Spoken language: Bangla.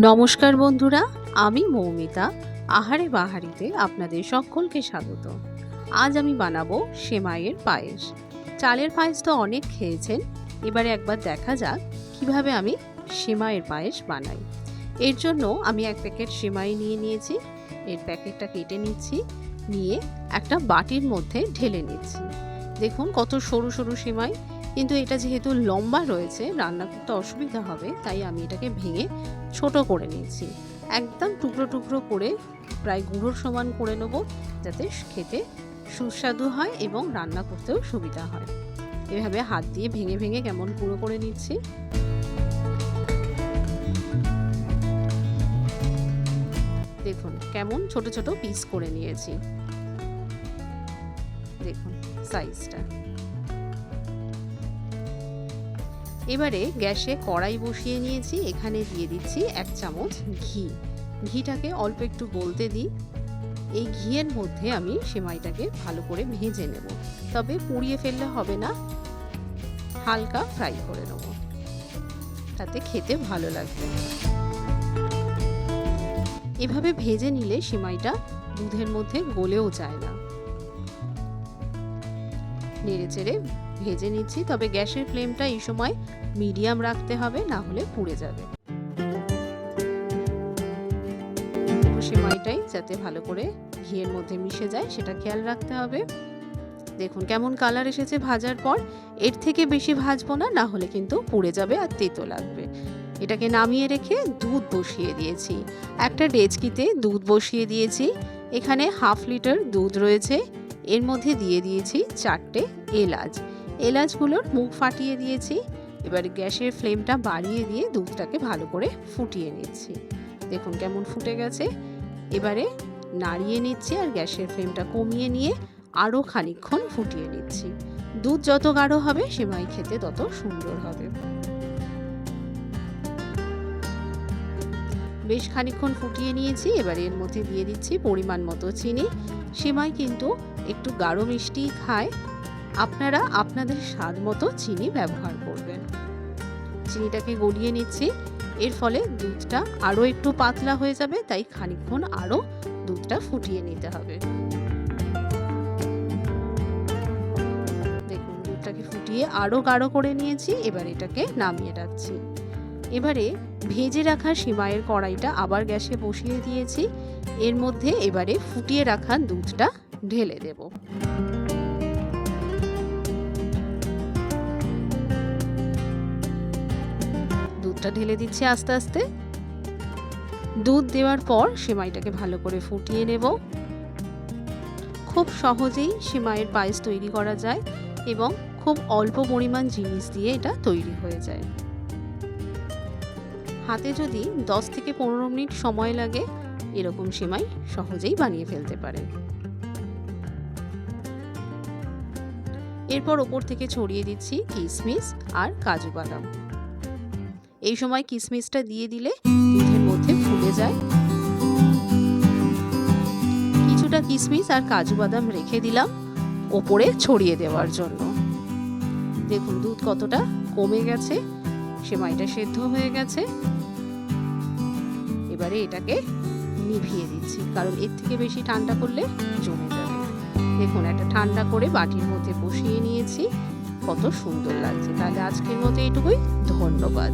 নমস্কার বন্ধুরা, আমি মৌমিতা আহারে বাহারিতে আপনাদের সকলকে স্বাগত। আজ আমি বানাবো সেমাইয়ের পায়েস। চালের পায়েস তো অনেক খেয়েছেন, এবারে একবার দেখা যাক কিভাবে আমি সেমাইয়ের পায়েস বানাই। এর জন্য আমি এক প্যাকেট সেমাই নিয়ে নিয়েছি। এর প্যাকেটটা কেটে নিচ্ছি, নিয়ে একটা বাটির মধ্যে ঢেলে নিচ্ছি। দেখুন কত সরু সরু সেমাই, কিন্তু এটা যেহেতু লম্বা রয়েছে রান্না করতে অসুবিধা হবে, তাই আমি এটাকে ভেঙে ছোট করে নিয়েছি। একদম টুকরো টুকরো করে প্রায় গুঁড়োর সমান করে নেব, যাতে খেতে সুস্বাদু হয় এবং রান্না করতেও সুবিধা হয়। এভাবে হাত দিয়ে ভেঙে ভেঙে কেমন গুঁড়ো করে নিচ্ছি। দেখুন কেমন ছোট ছোট পিস করে নিয়েছি। দেখুন সাইজটা। এবারে গ্যাসে কড়াই বসিয়ে নিয়েছি, এখানে দিয়ে দিচ্ছি 1 চামচ ঘি। ঘিটাকে অল্প একটু গলতে দিই। এই ঘিয়ের মধ্যে আমি সেমাইটাকে ভালো করে ভেজে নেব, তবে পুড়িয়ে ফেললে হবে না, হালকা ফ্রাই করে নেব, তাতে খেতে ভালো লাগবে। এভাবে ভেজে নিলে সেমাইটা দুধের মধ্যে গলেও যায় না। নেড়ে চেড়ে ভেজে নিচ্ছি, তবে গ্যাসের ফ্লেমটা এই সময় মিডিয়াম রাখতে হবে, না হলে পুড়ে যাবে। সেমাইটাই যাতে ভালো করে ঘিয়ের মধ্যে মিশে যায় সেটা খেয়াল রাখতে হবে। দেখুন কেমন কালার এসেছে ভাজার পর। এর থেকে বেশি ভাজবো না, না হলে কিন্তু পুড়ে যাবে আর তেতো লাগবে। এটাকে নামিয়ে রেখে দুধ বসিয়ে দিয়েছি। একটা ডেচকিতে দুধ বসিয়ে দিয়েছি। এখানে 1/2 লিটার দুধ রয়েছে। এর মধ্যে দিয়ে দিয়েছি 4টে এলাচ। এলাচগুলোর মুখ ফাটিয়ে দিয়েছি। এবার গ্যাসের ফ্লেমটা বাড়িয়ে দিয়ে দুধটাকে ভালো করে ফুটিয়ে নিচ্ছি। দেখুন কেমন ফুটে গেছে। এবারে নাড়িয়ে নিচ্ছি আর গ্যাসের ফ্লেমটা কমিয়ে নিয়ে আরও খানিকক্ষণ ফুটিয়ে নিচ্ছি। দুধ যত গাঢ় হবে সেমাই খেতে তত সুন্দর হবে। বেশ খানিকক্ষণ ফুটিয়ে নিয়েছি। এবারে এর মধ্যে দিয়ে দিচ্ছি পরিমাণ মতো চিনি। সেমাই কিন্তু একটু গাঢ় মিষ্টি খায়, আপনারা আপনাদের স্বাদ মতো চিনি ব্যবহার করবেন। চিনিটাকে গলিয়ে নিচ্ছি। এর ফলে দুধটা আরও একটু পাতলা হয়ে যাবে, তাই খানিকক্ষণ আরও দুধটা ফুটিয়ে নিতে হবে। দেখুন দুধটাকে ফুটিয়ে আরও গাঢ় করে নিয়েছি। এবার এটাকে নামিয়ে রাখছি। এবারে ভেজে রাখা সেমাইয়ের কড়াইটা আবার গ্যাসে বসিয়ে দিয়েছি। এর মধ্যে এবারে ফুটিয়ে রাখা দুধটা ঢেলে দেব। দুধটা ঢেলে দিচ্ছি আস্তে আস্তে। দুধ দেওয়ার পর সেমাইটাকে ভালো করে ফুটিয়ে নেব। খুব সহজেই সেমাইয়ের পায়েস তৈরি করা যায় এবং খুব অল্প পরিমাণ জিনিস দিয়ে এটা তৈরি হয়ে যায়। হাতে যদি 10 থেকে 15 মিনিট সময় লাগে, এরকম সেমাই সহজেই বানিয়ে ফেলতে পারেন। এরপর ওপর থেকে ছড়িয়ে দিচ্ছি কিশমিশ আর কাজু বাদাম। এই সময় কিশমিশটা দিয়ে দিলে দুধের মধ্যে ফুলে যায়। কিছুটা কিশমিশ আর কাজু বাদাম রেখে দিলাম ওপরে ছড়িয়ে দেওয়ার জন্য। দেখুন দুধ কতটা কমে গেছে, সেমাইটা সেদ্ধ হয়ে গেছে। এবারে এটাকে নিভিয়ে দিচ্ছি, কারণ এর থেকে বেশি ঠান্ডা করলে জমে যাবে। দেখুন একটা ঠান্ডা করে বাটির মধ্যে বসিয়ে নিয়েছি, কত সুন্দর লাগছে। তাহলে আজকের মতো এইটুকুই, ধন্যবাদ।